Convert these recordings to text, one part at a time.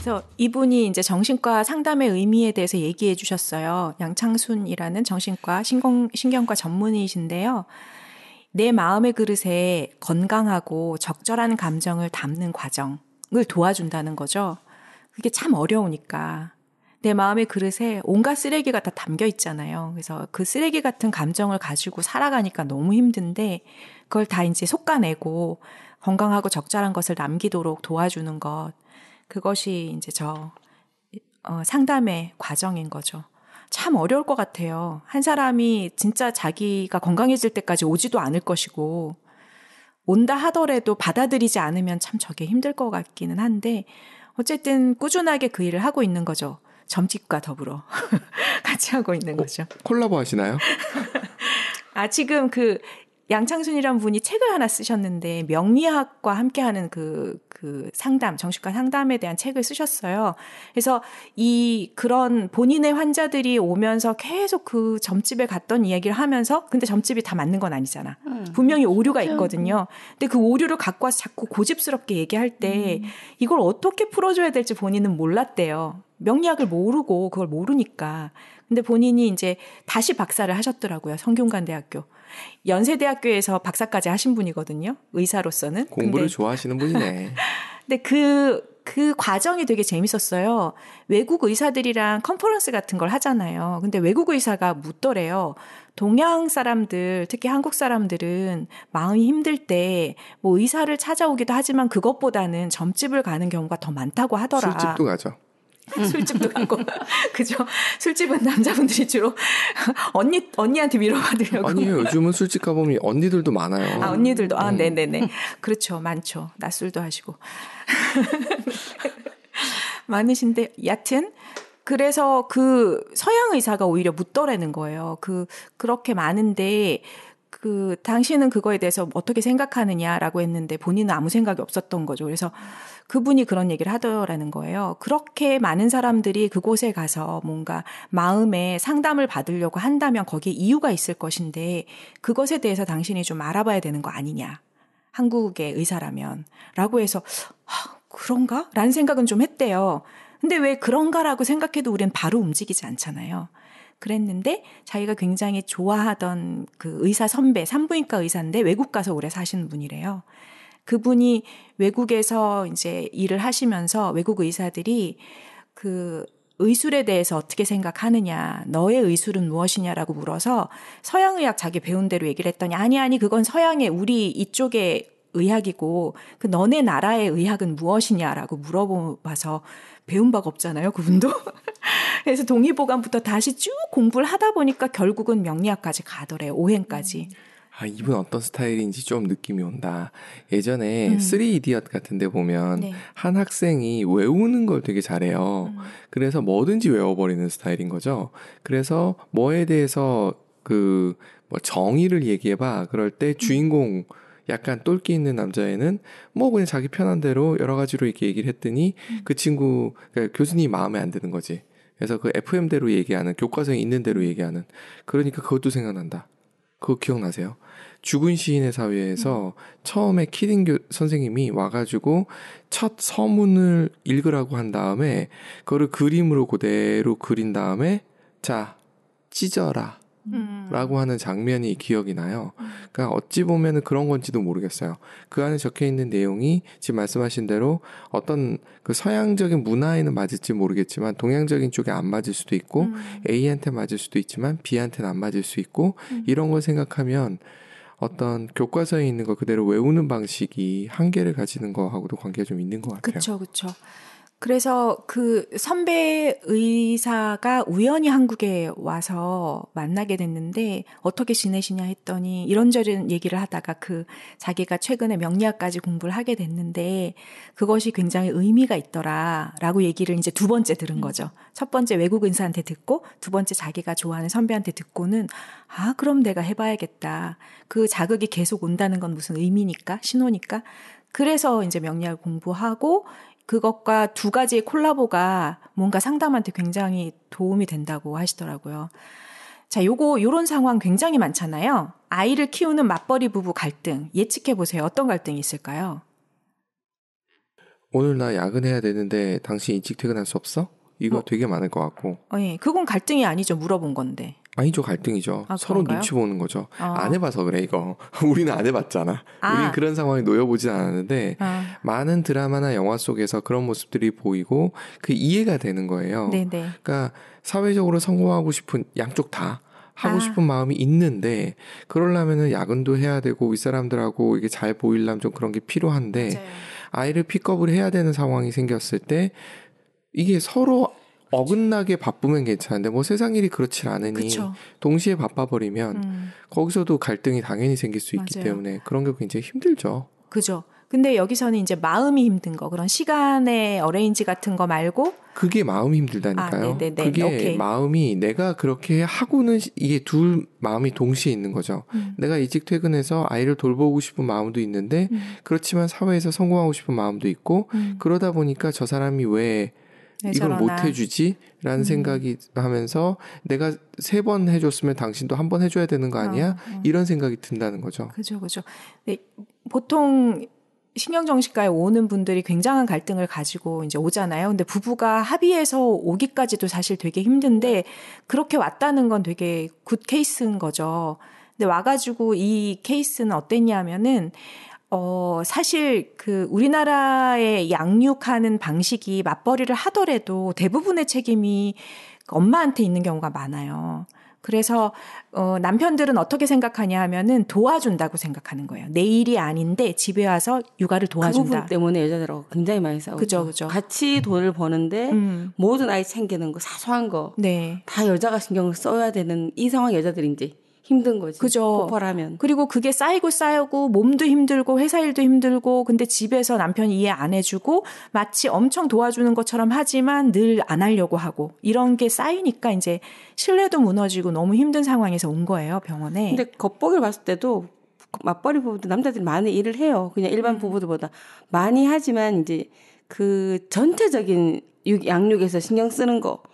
그래서 이분이 이제 정신과 상담의 의미에 대해서 얘기해 주셨어요. 양창순이라는 정신과 신경과 전문의이신데요. 내 마음의 그릇에 건강하고 적절한 감정을 담는 과정을 도와준다는 거죠. 그게 참 어려우니까. 내 마음의 그릇에 온갖 쓰레기가 다 담겨 있잖아요. 그래서 그 쓰레기 같은 감정을 가지고 살아가니까 너무 힘든데 그걸 다 이제 솎아내고 건강하고 적절한 것을 남기도록 도와주는 것. 그것이 이제 상담의 과정인 거죠. 참 어려울 것 같아요. 한 사람이 진짜 자기가 건강해질 때까지 오지도 않을 것이고 온다 하더라도 받아들이지 않으면 참 저게 힘들 것 같기는 한데 어쨌든 꾸준하게 그 일을 하고 있는 거죠. 점집과 더불어 같이 하고 있는 거죠. 콜라보 하시나요? 지금 양창순이란 분이 책을 하나 쓰셨는데 명리학과 함께하는 그 상담, 정신과 상담에 대한 책을 쓰셨어요. 그래서 그런 본인의 환자들이 오면서 계속 그 점집에 갔던 이야기를 하면서 근데 점집이 다 맞는 건 아니잖아. 분명히 오류가 있거든요. 근데 그 오류를 갖고 와서 자꾸 고집스럽게 얘기할 때 이걸 어떻게 풀어줘야 될지 본인은 몰랐대요. 명리학을 모르고 그걸 모르니까. 근데 본인이 이제 다시 박사를 하셨더라고요. 성균관대학교. 연세대학교에서 박사까지 하신 분이거든요. 의사로서는. 공부를 좋아하시는 분이네. 근데 그 과정이 되게 재밌었어요. 외국 의사들이랑 컨퍼런스 같은 걸 하잖아요. 근데 외국 의사가 묻더래요. 동양 사람들, 특히 한국 사람들은 마음이 힘들 때 뭐 의사를 찾아오기도 하지만 그것보다는 점집을 가는 경우가 더 많다고 하더라. 술집도 가죠. 술집도 가고. 그죠? 술집은 남자분들이 주로 언니한테 위로받으려고. 아니에요. 요즘은 술집 가보면 언니들도 많아요. 언니들도. 네네네. 그렇죠. 많죠. 낮술도 하시고. 많으신데, 여튼. 그래서 서양 의사가 오히려 묻더라는 거예요. 그렇게 많은데, 당신은 그거에 대해서 어떻게 생각하느냐라고 했는데 본인은 아무 생각이 없었던 거죠. 그래서 그분이 그런 얘기를 하더라는 거예요. 그렇게 많은 사람들이 그곳에 가서 뭔가 마음의 상담을 받으려고 한다면 거기에 이유가 있을 것인데 그것에 대해서 당신이 좀 알아봐야 되는 거 아니냐. 한국의 의사라면. 라고 해서 그런가? 라는 생각은 좀 했대요. 근데 왜 그런가라고 생각해도 우리는 바로 움직이지 않잖아요. 그랬는데 자기가 굉장히 좋아하던 그 의사 선배, 산부인과 의사인데 외국 가서 오래 사시는 분이래요. 그분이 외국에서 이제 일을 하시면서 외국 의사들이 의술에 대해서 어떻게 생각하느냐, 너의 의술은 무엇이냐라고 물어서 서양의학 자기 배운 대로 얘기를 했더니 아니 그건 서양의 우리 이쪽의 의학이고 그 너네 나라의 의학은 무엇이냐라고 물어봐서 배운 바가 없잖아요, 그분도. 그래서 동의보감부터 다시 쭉 공부를 하다 보니까 결국은 명리학까지 가더래요, 오행까지. 이분 어떤 스타일인지 좀 느낌이 온다. 예전에 3이디엇 같은 데 보면 네. 한 학생이 외우는 걸 되게 잘해요. 그래서 뭐든지 외워버리는 스타일인 거죠. 그래서 뭐에 대해서 정의를 얘기해봐. 그럴 때 주인공 약간 똘끼 있는 남자애는 뭐 그냥 자기 편한 대로 여러 가지로 이렇게 얘기를 했더니 그 친구, 그러니까 교수님이 마음에 안 드는 거지. 그래서 그 FM대로 얘기하는, 교과서에 있는 대로 얘기하는. 그러니까 그것도 생각난다. 그거 기억나세요? 죽은 시인의 사회에서 처음에 키딩 선생님이 와가지고 첫 서문을 읽으라고 한 다음에 그거를 그림으로 그대로 그린 다음에 자, 찢어라. 라고 하는 장면이 기억이 나요. 그러니까 어찌 보면은 그런 건지도 모르겠어요. 그 안에 적혀 있는 내용이 지금 말씀하신 대로 어떤 그 서양적인 문화에는 맞을지 모르겠지만 동양적인 쪽에 안 맞을 수도 있고 A한테 맞을 수도 있지만 B한테는 안 맞을 수 있고 이런 걸 생각하면 어떤 교과서에 있는 거 그대로 외우는 방식이 한계를 가지는 거하고도 관계가 좀 있는 것 같아요. 그렇죠. 그래서 그 선배 의사가 우연히 한국에 와서 만나게 됐는데 어떻게 지내시냐 했더니 이런저런 얘기를 하다가 자기가 최근에 명리학까지 공부를 하게 됐는데 그것이 굉장히 의미가 있더라라고 얘기를 이제 두 번째 들은 거죠. 첫 번째 외국 의사한테 듣고 두 번째 자기가 좋아하는 선배한테 듣고는 그럼 내가 해봐야겠다. 그 자극이 계속 온다는 건 무슨 의미니까, 신호니까. 그래서 이제 명리학을 공부하고 그것과 두 가지의 콜라보가 뭔가 상담한테 굉장히 도움이 된다고 하시더라고요. 자, 요런 상황 굉장히 많잖아요. 아이를 키우는 맞벌이 부부 갈등 예측해 보세요. 어떤 갈등이 있을까요? 오늘 나 야근해야 되는데 당신 일찍 퇴근할 수 없어? 이거 되게 많을 것 같고. 예, 그건 갈등이 아니죠. 물어본 건데. 아니죠, 갈등이죠. 서로 그런가요? 눈치 보는 거죠. 안 해봐서 그래, 이거. 우리는 안 해봤잖아. 우린 그런 상황에 놓여보진 않았는데, 많은 드라마나 영화 속에서 그런 모습들이 보이고, 그 이해가 되는 거예요. 네네. 그러니까, 사회적으로 성공하고 싶은 양쪽 다 하고 싶은 마음이 있는데, 그러려면은 야근도 해야 되고, 윗사람들하고 이게 잘 보이려면 좀 그런 게 필요한데, 맞아요. 아이를 픽업을 해야 되는 상황이 생겼을 때, 이게 서로 어긋나게 바쁘면 괜찮은데 뭐 세상 일이 그렇지 않으니 그쵸. 동시에 바빠버리면 거기서도 갈등이 당연히 생길 수 있기 맞아요. 때문에 그런 게 굉장히 힘들죠. 그죠. 근데 여기서는 이제 마음이 힘든 거, 그런 시간의 어레인지 같은 거 말고 그게 마음이 힘들다니까요. 네네네. 그게 오케이. 마음이 내가 그렇게 하고는 이게 둘 마음이 동시에 있는 거죠. 내가 일찍 퇴근해서 아이를 돌보고 싶은 마음도 있는데 그렇지만 사회에서 성공하고 싶은 마음도 있고 그러다 보니까 저 사람이 왜 이걸 못 해주지? 라는 생각이 하면서 내가 3번 해줬으면 당신도 1번 해줘야 되는 거 아니야? 이런 생각이 든다는 거죠. 그죠. 네, 보통 신경정신과에 오는 분들이 굉장한 갈등을 가지고 이제 오잖아요. 근데 부부가 합의해서 오기까지도 사실 되게 힘든데 그렇게 왔다는 건 되게 굿 케이스인 거죠. 근데 와가지고 이 케이스는 어땠냐면은 사실 그 우리나라의 양육하는 방식이 맞벌이를 하더라도 대부분의 책임이 엄마한테 있는 경우가 많아요. 그래서 남편들은 어떻게 생각하냐 하면은 도와준다고 생각하는 거예요. 내 일이 아닌데 집에 와서 육아를 도와준다. 그 부분 때문에 여자들하고 굉장히 많이 싸우죠. 그죠. 같이 돈을 버는데 모든 아이 챙기는 거, 사소한 거. 네. 다 여자가 신경을 써야 되는 이 상황 여자들이 이제 힘든 거지. 그죠. 폭발하면. 그리고 그게 쌓이고 몸도 힘들고 회사 일도 힘들고 근데 집에서 남편이 이해 안 해주고 마치 엄청 도와주는 것처럼 하지만 늘 안 하려고 하고 이런 게 쌓이니까 이제 신뢰도 무너지고 너무 힘든 상황에서 온 거예요, 병원에. 근데 겉보기를 봤을 때도 맞벌이 부부도 남자들이 많이 일을 해요. 그냥 일반 부부들보다 많이 하지만 이제 그 전체적인 양육에서 신경 쓰는 거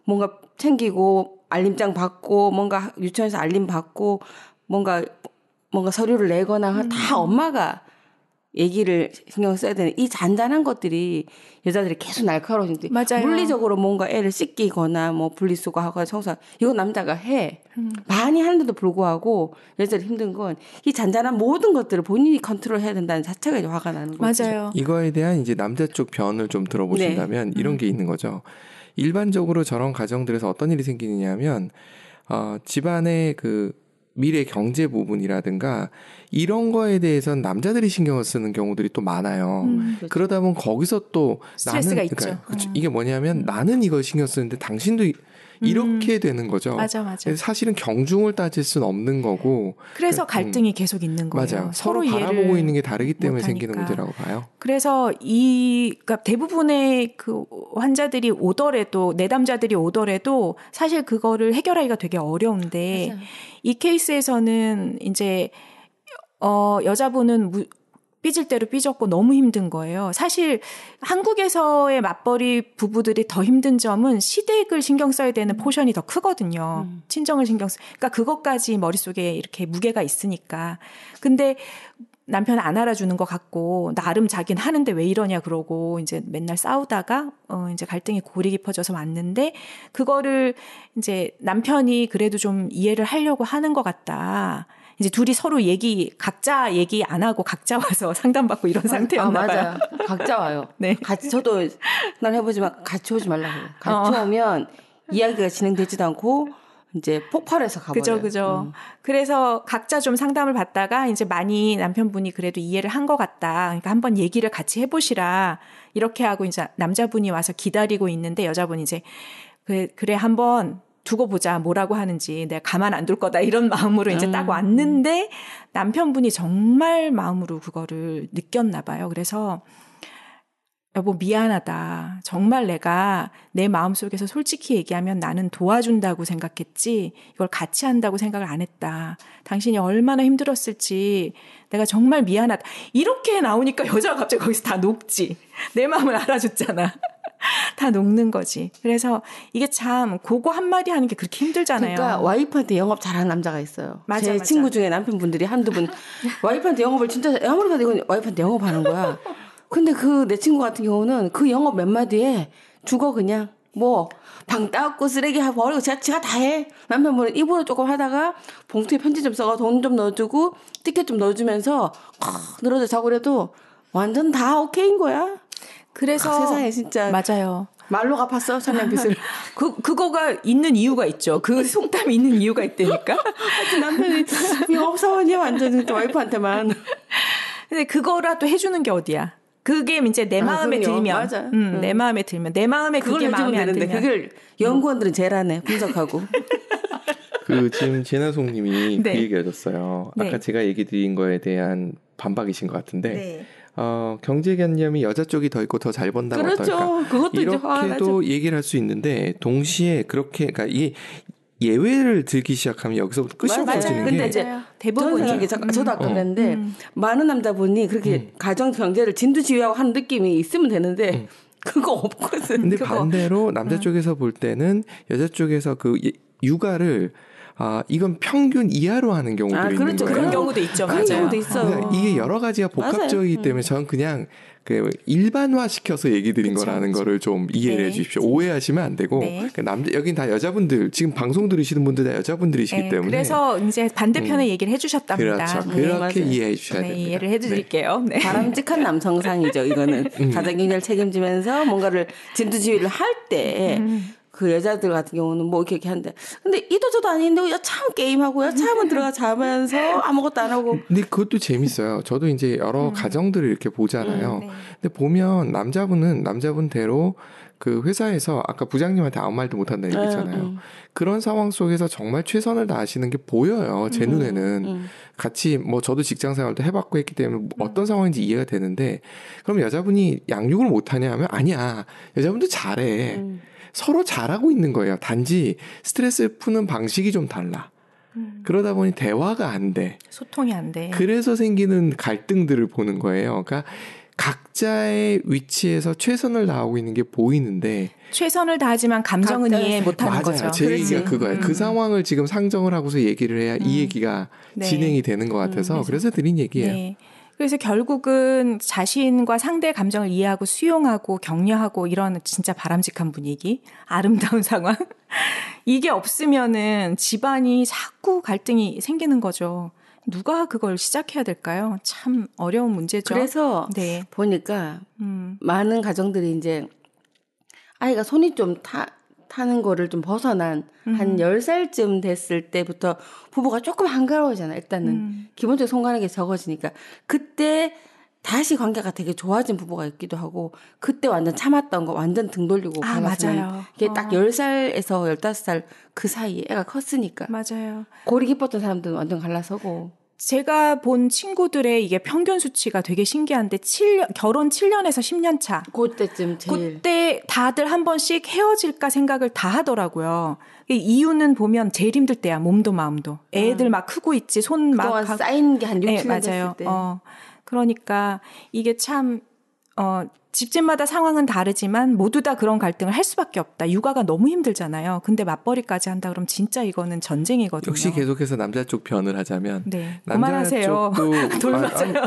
뭔가 챙기고 알림장 받고 뭔가 유치원에서 알림 받고 뭔가 서류를 내거나 다 엄마가 얘기를 신경 써야 되는 이 잔잔한 것들이 여자들이 계속 날카로워지는데 맞아요. 물리적으로 뭔가 애를 씻기거나 뭐 분리수거하거나 청소하고 이거 남자가 해. 많이 하는데도 불구하고 여자들이 힘든 건 이 잔잔한 모든 것들을 본인이 컨트롤해야 된다는 자체가 이제 화가 나는 거죠. 맞아요. 이거에 대한 이제 남자 쪽 변을 좀 들어보신다면 이런 게 있는 거죠. 일반적으로 저런 가정들에서 어떤 일이 생기느냐 하면 집안의 그 미래 경제 부분이라든가 이런 거에 대해서는 남자들이 신경을 쓰는 경우들이 또 많아요. 그렇죠. 그러다 보면 거기서 또 스트레스가 있죠. 그러니까 이게 뭐냐면 나는 이걸 신경 쓰는데 당신도 이렇게 되는 거죠. 맞아. 사실은 경중을 따질 수는 없는 거고. 그래서 갈등이 계속 있는 거예요. 맞아요. 서로 바라보고 있는 게 다르기 때문에 못하니까. 생기는 문제라고 봐요. 그래서 그러니까 대부분의 그 환자들이 오더라도 내담자들이 오더라도 사실 그거를 해결하기가 되게 어려운데 맞아요. 이 케이스에서는 이제 여자분은 삐질 대로 삐졌고 너무 힘든 거예요. 사실 한국에서의 맞벌이 부부들이 더 힘든 점은 시댁을 신경 써야 되는 포션이 더 크거든요. 친정을 그러니까 그것까지 머릿속에 이렇게 무게가 있으니까. 근데 남편은 안 알아주는 것 같고 나름 자기는 하는데 왜 이러냐 그러고 이제 맨날 싸우다가 이제 갈등이 골이 깊어져서 왔는데 그거를 이제 남편이 그래도 좀 이해를 하려고 하는 것 같다. 이제 둘이 서로 각자 얘기 안 하고 각자 와서 상담받고 이런 상태였나 봐요. 맞아요. 각자 와요. 네. 같이 저도 난 해보지만 같이 오지 말라고 해요. 같이 오면 이야기가 진행되지도 않고 이제 폭발해서 가버려요. 그죠. 그래서 각자 좀 상담을 받다가 이제 많이 남편분이 그래도 이해를 한 것 같다. 그러니까 한번 얘기를 같이 해보시라. 이렇게 하고 이제 남자분이 와서 기다리고 있는데 여자분이 이제 그래 한번 두고 보자. 뭐라고 하는지 내가 가만 안 둘 거다. 이런 마음으로 이제 딱 왔는데 남편분이 정말 마음으로 그거를 느꼈나 봐요. 그래서 여보 미안하다. 정말 내가 내 마음속에서 솔직히 얘기하면 나는 도와준다고 생각했지 이걸 같이 한다고 생각을 안 했다. 당신이 얼마나 힘들었을지 내가 정말 미안하다. 이렇게 나오니까 여자가 갑자기 거기서 다 녹지. 내 마음을 알아줬잖아. 다 녹는 거지. 그래서 이게 참 그거 한마디 하는 게 그렇게 힘들잖아요. 그러니까 와이프한테 영업 잘하는 남자가 있어요. 제 친구 중에 남편분들이 한두 분 와이프한테 영업을 진짜 아무리 봐도 이건 와이프한테 영업하는 거야. 근데 그 내 친구 같은 경우는 그 영업 몇 마디에 죽어 그냥 뭐 방 닦고 쓰레기 버리고 지가 다 해. 남편분은 입으로 조금 하다가 봉투에 편지 좀 써가 돈 좀 넣어주고 티켓 좀 넣어주면서 늘어져 자고 그래도 완전 다 오케이인 거야. 그래서 세상에 진짜 맞아요. 말로 갚았어 천냥빚을. 그거가 있는 이유가 있죠. 그 속담이 있는 이유가 있다니까. 남편이 영업사원이야 완전 진짜 와이프한테만. 근데 그거라도 해주는 게 어디야? 그게 이제 내 마음에 그럼요. 들면, 맞아. 내 마음에 들면, 내 마음에 그게 마음에 안 되는데 들면. 그걸 연구원들은 제일 하네 분석하고. 지금 진아송님이 네. 그 얘기 하셨어요. 네. 아까 제가 얘기 드린 거에 대한 반박이신 것 같은데 네. 경제 개념이 여자 쪽이 더 있고 더 잘 번다고 그렇죠. 어떨까? 그것도 이제 이렇게도 얘기를 할 수 있는데 동시에 그렇게 그러니까 이 예외를 들기 시작하면 여기서부터 끝이 맞아요. 없어지는 근데 게 이제 대부분이 저도 아까 그랬는데 많은 남자분이 그렇게 가정 경제를 진두지휘하고 하는 느낌이 있으면 되는데 그거 없거든. 근데 그거. 반대로 남자 쪽에서 볼 때는 여자 쪽에서 그 육아를 이건 평균 이하로 하는 경우도 있는 그렇죠. 거예요. 그런 경우도 있죠. 그런 맞아요. 경우도 있어요. 그러니까 이게 여러 가지가 복합적이기 맞아요. 때문에 저는 그냥 그 일반화 시켜서 얘기 드린 그쵸, 거라는 그쵸. 거를 좀 이해를 네. 해주십시오. 오해하시면 안 되고 네. 그러니까 여긴 다 여자분들 지금 방송 들으시는 분들 다 여자분들이시기 네, 때문에 그래서 이제 반대편의 얘기를 해주셨답니다. 그렇죠. 네. 그렇게 맞아요. 이해해 주셔야 네, 됩니다. 이해를 해드릴게요. 네. 바람직한 남성상이죠. 이거는 가정 경제를 책임지면서 뭔가를 진두지휘를 할 때 그 여자들 같은 경우는 뭐 이렇게 하는데 근데 이도저도 아닌데 여차하면 게임하고 여차하면 들어가 자면서 아무것도 안 하고 근데 그것도 재밌어요. 저도 이제 여러 가정들을 이렇게 보잖아요. 네. 근데 보면 남자분은 남자분대로 그 회사에서 아까 부장님한테 아무 말도 못한다 얘기했잖아요. 그런 상황 속에서 정말 최선을 다하시는 게 보여요. 제 눈에는. 같이 뭐 저도 직장 생활도 해봤고 했기 때문에 어떤 상황인지 이해가 되는데 그럼 여자분이 양육을 못하냐 하면 아니야. 여자분도 잘해. 서로 잘하고 있는 거예요. 단지 스트레스 푸는 방식이 좀 달라. 그러다 보니 대화가 안 돼. 소통이 안 돼. 그래서 생기는 갈등들을 보는 거예요. 그러니까 각자의 위치에서 최선을 다하고 있는 게 보이는데 최선을 다하지만 감정은 각자의- 이해 못하는 맞아요. 거죠. 제 그렇지. 얘기가 그거예요. 그 상황을 지금 상정을 하고서 얘기를 해야 이 얘기가 네. 진행이 되는 것 같아서 그래서 드린 얘기예요. 네. 그래서 결국은 자신과 상대의 감정을 이해하고 수용하고 격려하고 이런 진짜 바람직한 분위기, 아름다운 상황. 이게 없으면은 집안이 자꾸 갈등이 생기는 거죠. 누가 그걸 시작해야 될까요? 참 어려운 문제죠. 그래서 네. 보니까 많은 가정들이 이제 아이가 손이 좀 타는 거를 좀 벗어난 한 10살쯤 됐을 때부터 부부가 조금 한가로워지잖아요. 일단은 기본적으로 손 가는 게 적어지니까 그때 다시 관계가 되게 좋아진 부부가 있기도 하고 그때 완전 참았던 거 완전 등 돌리고 갈랐으면 맞아요. 이게 딱 10살에서 15살 그 사이에 애가 컸으니까 맞아요. 골이 깊었던 사람들은 완전 갈라서고 제가 본 친구들의 이게 평균 수치가 되게 신기한데 결혼 7년에서 10년 차. 그때쯤 제일 그때 다들 한 번씩 헤어질까 생각을 다 하더라고요. 이유는 보면 제일 힘들 때야. 몸도 마음도. 애들 막 크고 있지. 손 막 그동안 쌓인 게 한 6, 네, 7년 맞아요. 됐을 때 그러니까 이게 참 집집마다 상황은 다르지만 모두 다 그런 갈등을 할 수밖에 없다. 육아가 너무 힘들잖아요. 근데 맞벌이까지 한다 그러면 진짜 이거는 전쟁이거든요. 역시 계속해서 남자 쪽 편을 하자면 네. 남자 그만하세요. 쪽도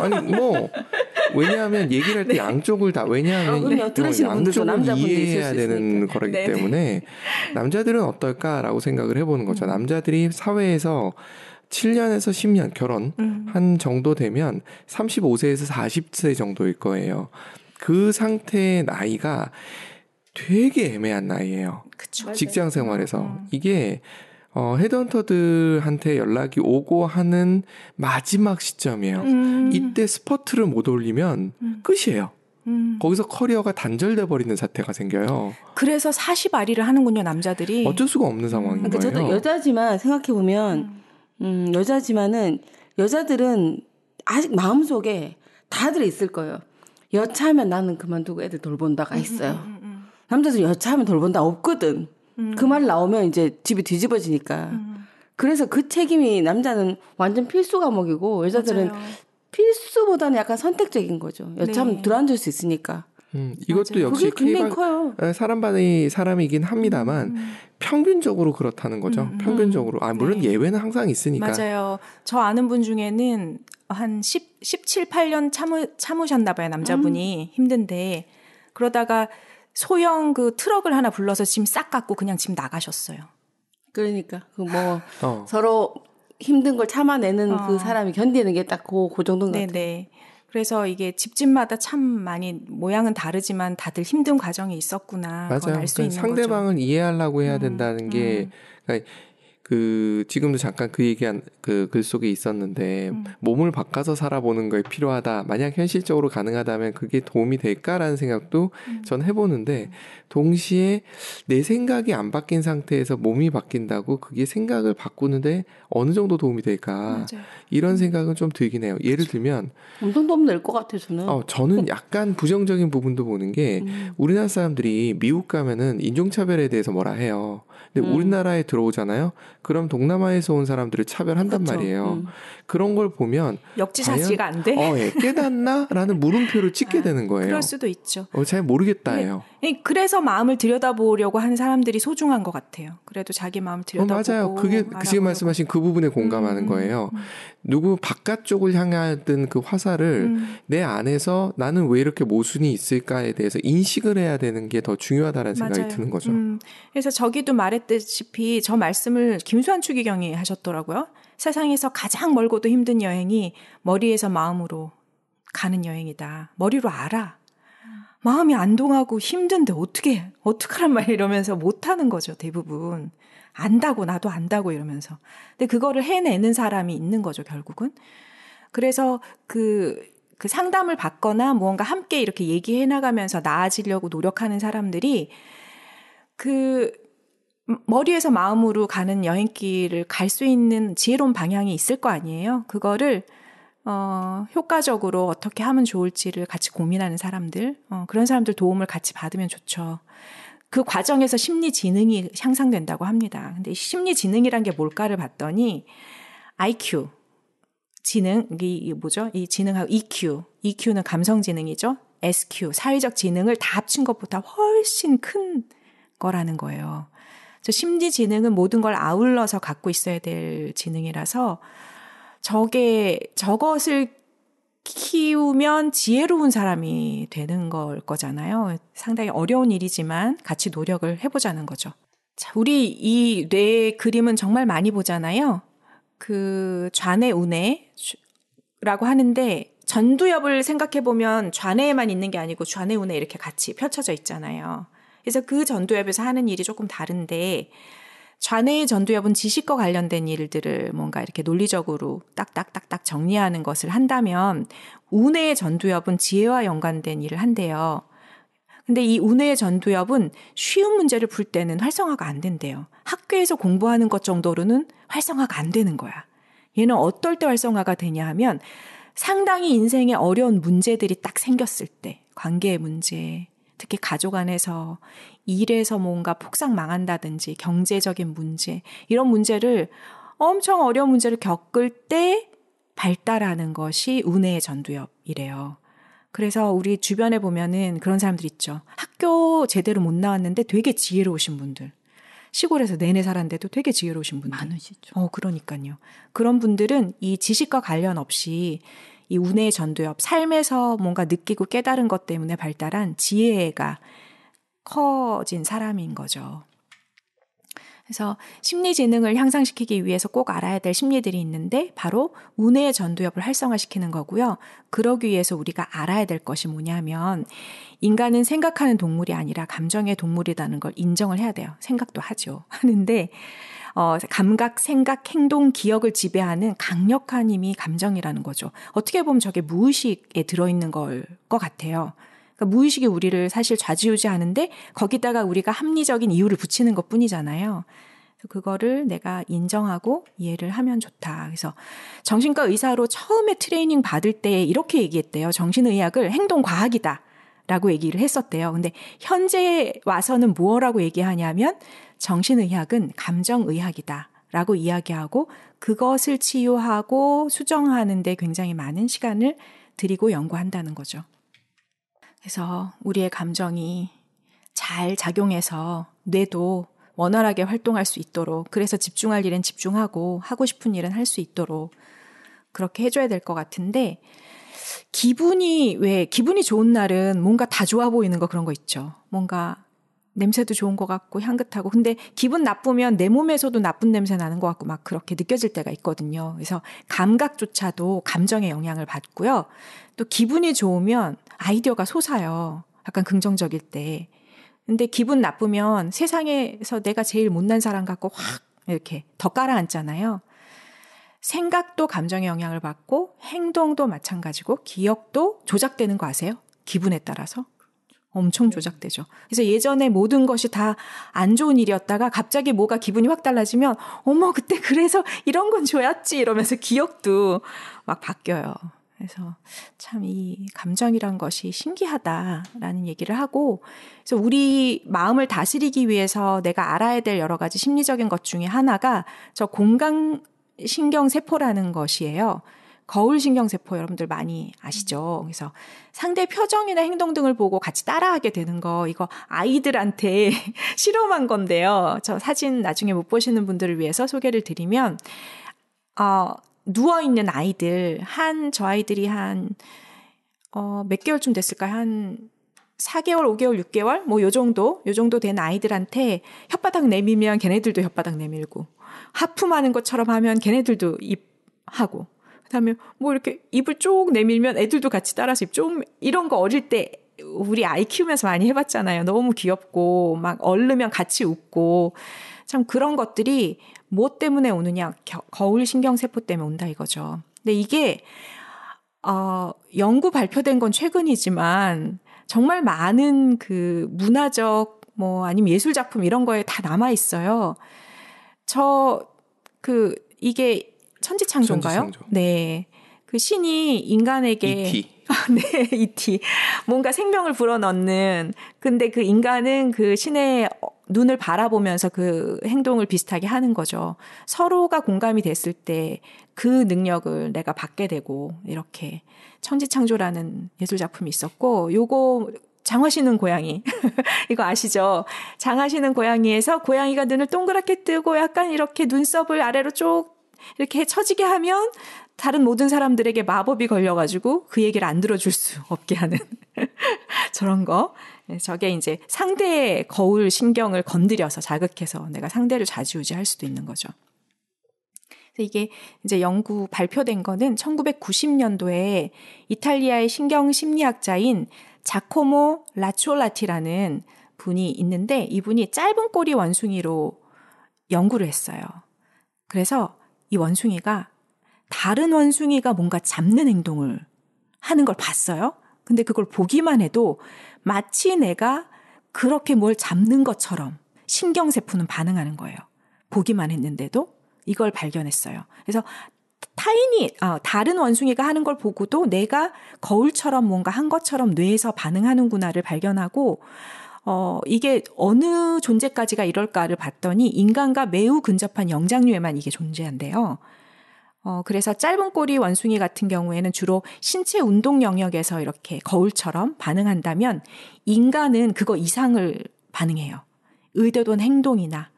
아니 뭐 왜냐하면 얘기를 할 때 양쪽을 다 왜냐하면 그럼요. 들으시는 분들도 양쪽을 남자분도 있을 이해해야 수 되는 있으니까. 거라기 네. 때문에 남자들은 어떨까라고 생각을 해보는 거죠. 남자들이 사회에서 7년에서 10년 결혼 한 정도 되면 35세에서 40세 정도일 거예요. 그 상태의 나이가 되게 애매한 나이예요. 그쵸. 직장 생활에서 이게 헤드헌터들한테 연락이 오고 하는 마지막 시점이에요. 이때 스퍼트를 못 올리면 끝이에요. 거기서 커리어가 단절돼 버리는 사태가 생겨요. 그래서 40아리를 하는군요, 남자들이. 어쩔 수가 없는 상황인 그러니까 거예요. 저도 여자지만 생각해 보면 여자지만은 여자들은 아직 마음속에 다들 있을 거예요. 여차하면 나는 그만두고 애들 돌본다가 있어요. 남자들은 여차하면 돌본다 없거든. 그 말 나오면 이제 집이 뒤집어지니까. 그래서 그 책임이 남자는 완전 필수 과목이고 여자들은 맞아요. 필수보다는 약간 선택적인 거죠. 여차하면 네. 들어앉을 수 있으니까. 이것도 맞아요. 역시 그게 굉장히 커요. 사람반의 사람이긴 합니다만 평균적으로 그렇다는 거죠. 평균적으로. 물론 네. 예외는 항상 있으니까. 맞아요. 저 아는 분 중에는 한 17, 8년 참으셨나 봐요. 남자분이 힘든데. 그러다가 소형 그 트럭을 하나 불러서 짐 싹 갖고 그냥 집 나가셨어요. 그러니까 서로 힘든 걸 참아내는 그 사람이 견디는 게 딱 그 정도인 것 같아요. 네네. 그래서 이게 집집마다 참 많이 모양은 다르지만 다들 힘든 과정이 있었구나. 맞아요. 그걸 알 수 있는 상대방을 거죠. 이해하려고 해야 된다는 게 그러니까 지금도 잠깐 그 얘기한 그 글 속에 있었는데 몸을 바꿔서 살아보는 거에 필요하다. 만약 현실적으로 가능하다면 그게 도움이 될까라는 생각도 전 해보는데 동시에 내 생각이 안 바뀐 상태에서 몸이 바뀐다고 그게 생각을 바꾸는데 어느 정도 도움이 될까. 맞아요. 이런 생각은 좀 들긴 해요. 예를 들면 엄청 도움 될 것 같아요. 저는 약간 부정적인 부분도 보는 게 우리나라 사람들이 미국 가면은 인종차별에 대해서 뭐라 해요. 근데 우리나라에 들어오잖아요. 그럼 동남아에서 온 사람들을 차별한단 그쵸. 말이에요. 그런 걸 보면 역지사지가 안 돼? 깨닫나? 라는 물음표를 찍게 되는 거예요. 그럴 수도 있죠. 잘 모르겠다예요. 그래서 마음을 들여다보려고 하는 사람들이 소중한 것 같아요. 그래도 자기 마음을 들여다보고 맞아요. 그게 지금 말씀하신 그 부분에 공감하는 거예요. 누구 바깥쪽을 향하던 그 화살을 내 안에서 나는 왜 이렇게 모순이 있을까에 대해서 인식을 해야 되는 게 더 중요하다는 생각이 드는 거죠. 그래서 저기도 말했다시피 저 말씀을 김수환 추기경이 하셨더라고요. 세상에서 가장 멀고도 힘든 여행이 머리에서 마음으로 가는 여행이다. 머리로 알아. 마음이 안 동하고 힘든데 어떡하란 말이야 이러면서 못하는 거죠, 대부분. 안다고, 나도 안다고 이러면서. 근데 그거를 해내는 사람이 있는 거죠, 결국은. 그래서 그 상담을 받거나 무언가 함께 이렇게 얘기해 나가면서 나아지려고 노력하는 사람들이 머리에서 마음으로 가는 여행길을 갈 수 있는 지혜로운 방향이 있을 거 아니에요. 그거를 효과적으로 어떻게 하면 좋을지를 같이 고민하는 사람들, 그런 사람들 도움을 같이 받으면 좋죠. 그 과정에서 심리 지능이 향상된다고 합니다. 근데 심리 지능이란 게 뭘까를 봤더니 IQ, 지능, 이 뭐죠? 이 지능하고 EQ는 감성 지능이죠. SQ, 사회적 지능을 다 합친 것보다 훨씬 큰 거라는 거예요. 심리 지능은 모든 걸 아울러서 갖고 있어야 될 지능이라서 저것을 키우면 지혜로운 사람이 되는 걸 거잖아요. 상당히 어려운 일이지만 같이 노력을 해보자는 거죠. 자, 우리 이 뇌의 그림은 정말 많이 보잖아요. 그 좌뇌, 우뇌라고 하는데 전두엽을 생각해보면 좌뇌에만 있는 게 아니고 좌뇌, 우뇌 이렇게 같이 펼쳐져 있잖아요. 그래서 그 전두엽에서 하는 일이 조금 다른데 좌뇌의 전두엽은 지식과 관련된 일들을 뭔가 이렇게 논리적으로 딱딱딱딱 정리하는 것을 한다면 우뇌의 전두엽은 지혜와 연관된 일을 한대요. 근데 이 우뇌의 전두엽은 쉬운 문제를 풀 때는 활성화가 안 된대요. 학교에서 공부하는 것 정도로는 활성화가 안 되는 거야. 얘는 어떨 때 활성화가 되냐 하면 상당히 인생에 어려운 문제들이 딱 생겼을 때, 관계의 문제, 특히 가족 안에서 일에서 뭔가 폭삭 망한다든지 경제적인 문제, 이런 문제를 엄청 어려운 문제를 겪을 때 발달하는 것이 우뇌의 전두엽이래요. 그래서 우리 주변에 보면은 그런 사람들 있죠. 학교 제대로 못 나왔는데 되게 지혜로우신 분들. 시골에서 내내 살았는데도 되게 지혜로우신 분들. 많으시죠. 그러니까요. 그런 분들은 이 지식과 관련 없이 이 우뇌의 전두엽, 삶에서 뭔가 느끼고 깨달은 것 때문에 발달한 지혜가 커진 사람인 거죠. 그래서 심리지능을 향상시키기 위해서 꼭 알아야 될 심리들이 있는데 바로 우뇌의 전두엽을 활성화시키는 거고요. 그러기 위해서 우리가 알아야 될 것이 뭐냐면 인간은 생각하는 동물이 아니라 감정의 동물이라는 걸 인정을 해야 돼요. 생각도 하죠. 하는데 감각, 생각, 행동, 기억을 지배하는 강력한 힘이 감정이라는 거죠. 어떻게 보면 저게 무의식에 들어있는 걸 것 같아요. 그러니까 무의식이 우리를 사실 좌지우지하는데 거기다가 우리가 합리적인 이유를 붙이는 것뿐이잖아요. 그거를 내가 인정하고 이해를 하면 좋다. 그래서 정신과 의사로 처음에 트레이닝 받을 때 이렇게 얘기했대요. 정신의학을 행동과학이다 라고 얘기를 했었대요. 근데 현재 와서는 뭐라고 얘기하냐면 정신의학은 감정의학이다 라고 이야기하고 그것을 치유하고 수정하는 데 굉장히 많은 시간을 들이고 연구한다는 거죠. 그래서 우리의 감정이 잘 작용해서 뇌도 원활하게 활동할 수 있도록, 그래서 집중할 일은 집중하고 하고 싶은 일은 할 수 있도록 그렇게 해줘야 될 것 같은데 기분이 좋은 날은 뭔가 다 좋아 보이는 거 그런 거 있죠. 뭔가 냄새도 좋은 것 같고 향긋하고 근데 기분 나쁘면 내 몸에서도 나쁜 냄새 나는 것 같고 막 그렇게 느껴질 때가 있거든요. 그래서 감각조차도 감정의 영향을 받고요. 또 기분이 좋으면 아이디어가 솟아요. 약간 긍정적일 때. 근데 기분 나쁘면 세상에서 내가 제일 못난 사람 같고 확 이렇게 더 깔아앉잖아요. 생각도 감정의 영향을 받고 행동도 마찬가지고 기억도 조작되는 거 아세요? 기분에 따라서. 엄청 조작되죠. 그래서 예전에 모든 것이 다 안 좋은 일이었다가 갑자기 뭐가 기분이 확 달라지면 어머 그때 그래서 이런 건 좋았지 이러면서 기억도 막 바뀌어요. 그래서 참 이 감정이란 것이 신기하다라는 얘기를 하고 그래서 우리 마음을 다스리기 위해서 내가 알아야 될 여러 가지 심리적인 것 중에 하나가 저 공감신경세포라는 것이에요. 거울신경세포 여러분들 많이 아시죠? 그래서 상대 표정이나 행동 등을 보고 같이 따라하게 되는 거 이거 아이들한테 실험한 건데요. 저 사진 나중에 못 보시는 분들을 위해서 소개를 드리면 누워있는 아이들 저 아이들이 몇 개월쯤 됐을까요? 한 4개월, 5개월, 6개월 뭐 요 정도 된 아이들한테 혓바닥 내밀면 걔네들도 혓바닥 내밀고 하품하는 것처럼 하면 걔네들도 입하고 그다음에 뭐 이렇게 입을 쭉 내밀면 애들도 같이 따라서 입 좀 이런 거 어릴 때 우리 아이 키우면서 많이 해봤잖아요. 너무 귀엽고 막 얼르면 같이 웃고 참 그런 것들이 뭐 때문에 오느냐 거울 신경세포 때문에 온다 이거죠. 근데 이게 연구 발표된 건 최근이지만 정말 많은 그 문화적 뭐 아니면 예술 작품 이런 거에 다 남아 있어요. 이게 천지창조인가요? 천지창조. 네. 그 신이 인간에게 E.T. 네, E.T. 뭔가 생명을 불어넣는 근데 그 인간은 그 신의 눈을 바라보면서 그 행동을 비슷하게 하는 거죠. 서로가 공감이 됐을 때 그 능력을 내가 받게 되고 이렇게 천지창조라는 예술 작품이 있었고 요거 장화시는 고양이 이거 아시죠? 장화시는 고양이에서 고양이가 눈을 동그랗게 뜨고 약간 이렇게 눈썹을 아래로 쭉 이렇게 처지게 하면 다른 모든 사람들에게 마법이 걸려가지고 그 얘기를 안 들어줄 수 없게 하는 저런 거. 저게 이제 상대의 거울 신경을 건드려서 자극해서 내가 상대를 좌지우지할 수도 있는 거죠. 그래서 이게 이제 연구 발표된 거는 1990년도에 이탈리아의 신경심리학자인 자코모 라치올라티라는 분이 있는데 이분이 짧은 꼬리 원숭이로 연구를 했어요. 그래서 이 원숭이가 다른 원숭이가 뭔가 잡는 행동을 하는 걸 봤어요. 근데 그걸 보기만 해도 마치 내가 그렇게 뭘 잡는 것처럼 신경세포는 반응하는 거예요. 보기만 했는데도 이걸 발견했어요. 그래서 다른 원숭이가 하는 걸 보고도 내가 거울처럼 뭔가 한 것처럼 뇌에서 반응하는구나를 발견하고 이게 어느 존재까지가 이럴까를 봤더니 인간과 매우 근접한 영장류에만 이게 존재한대요. 그래서 짧은 꼬리 원숭이 같은 경우에는 주로 신체 운동 영역에서 이렇게 거울처럼 반응한다면 인간은 그거 이상을 반응해요. 의도된 행동이나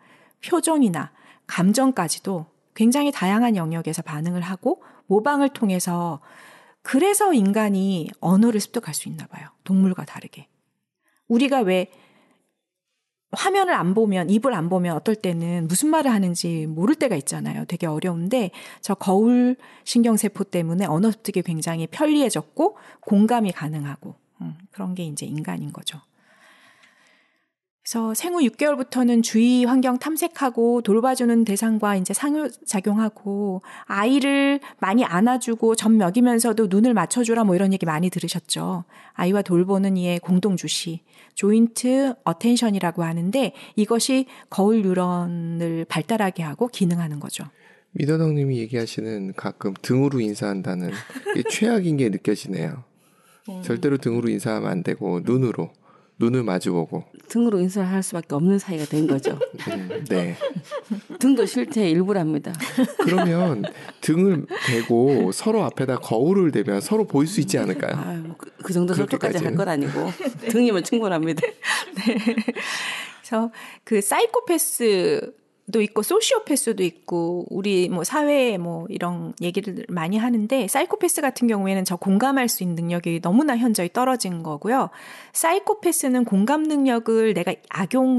표정이나 감정까지도 굉장히 다양한 영역에서 반응을 하고 모방을 통해서 그래서 인간이 언어를 습득할 수 있나 봐요. 동물과 다르게. 우리가 왜 화면을 안 보면 입을 안 보면 어떨 때는 무슨 말을 하는지 모를 때가 있잖아요. 되게 어려운데 저 거울 신경세포 때문에 언어 습득이 굉장히 편리해졌고 공감이 가능하고 그런 게 이제 인간인 거죠. 그래서 생후 6개월부터는 주위 환경 탐색하고 돌봐주는 대상과 이제 상호작용하고 아이를 많이 안아주고 젖 먹이면서도 눈을 맞춰주라 뭐 이런 얘기 많이 들으셨죠. 아이와 돌보는 이의 공동주시, 조인트 어텐션이라고 하는데 이것이 거울 뉴런을 발달하게 하고 기능하는 거죠. 미더덕님이 얘기하시는 가끔 등으로 인사한다는 게 최악인 게 느껴지네요. 절대로 등으로 인사하면 안 되고 눈을 마주보고 등으로 인사를 할 수밖에 없는 사이가 된 거죠. 네. 등도 실태의 일부랍니다. 그러면 등을 대고 서로 앞에다 거울을 대면 서로 보일 수 있지 않을까요? 아유, 그 정도 설득까지 할 건 아니고 등이면 충분합니다. 네. 그래서 그 사이코패스 도 있고 소시오패스도 있고 우리 뭐 사회에 뭐 이런 얘기를 많이 하는데 사이코패스 같은 경우에는 저 공감할 수 있는 능력이 너무나 현저히 떨어진 거고요. 사이코패스는 공감 능력을 내가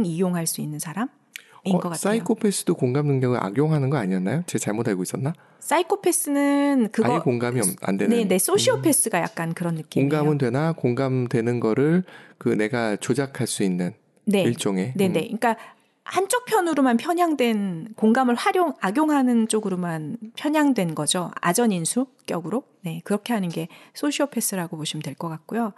이용할 수 있는 사람인 것 같아요. 사이코패스도 공감 능력을 악용하는 거 아니었나요? 제가 잘못 알고 있었나? 사이코패스는 그거 아예 공감이 안 되는. 네, 소시오패스가 약간 그런 느낌이에요. 공감은 되나 공감되는 거를 그 내가 조작할 수 있는 일종의. 네네. 그러니까 한쪽 편으로만 편향된 공감을 악용하는 쪽으로만 편향된 거죠. 아전인수격으로. 네, 그렇게 하는 게 소시오패스라고 보시면 될 것 같고요.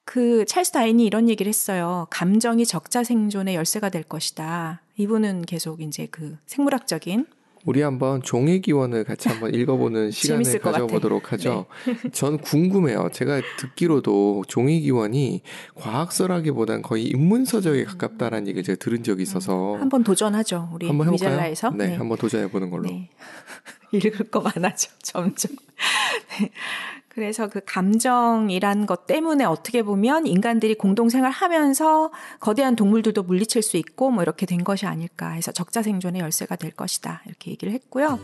그 찰스 다인이 이런 얘기를 했어요. 감정이 적자 생존의 열쇠가 될 것이다. 이분은 계속 이제 그 생물학적인 우리 한번 종의 기원을 같이 한번 읽어보는 시간을 가져보도록 하죠. 네. 전 궁금해요. 제가 듣기로도 종의 기원이 과학서라기보단 거의 인문서적에 가깝다라는 얘기를 제가 들은 적이 있어서 한번 도전하죠. 우리 한번 해볼까요? 위젤라에서. 네, 한번 도전해보는 걸로. 네. 읽을 거 많아져 점점. 네. 그래서 그 감정이란 것 때문에 어떻게 보면 인간들이 공동생활하면서 거대한 동물들도 물리칠 수 있고 뭐 이렇게 된 것이 아닐까 해서 적자생존의 열쇠가 될 것이다 이렇게 얘기를 했고요.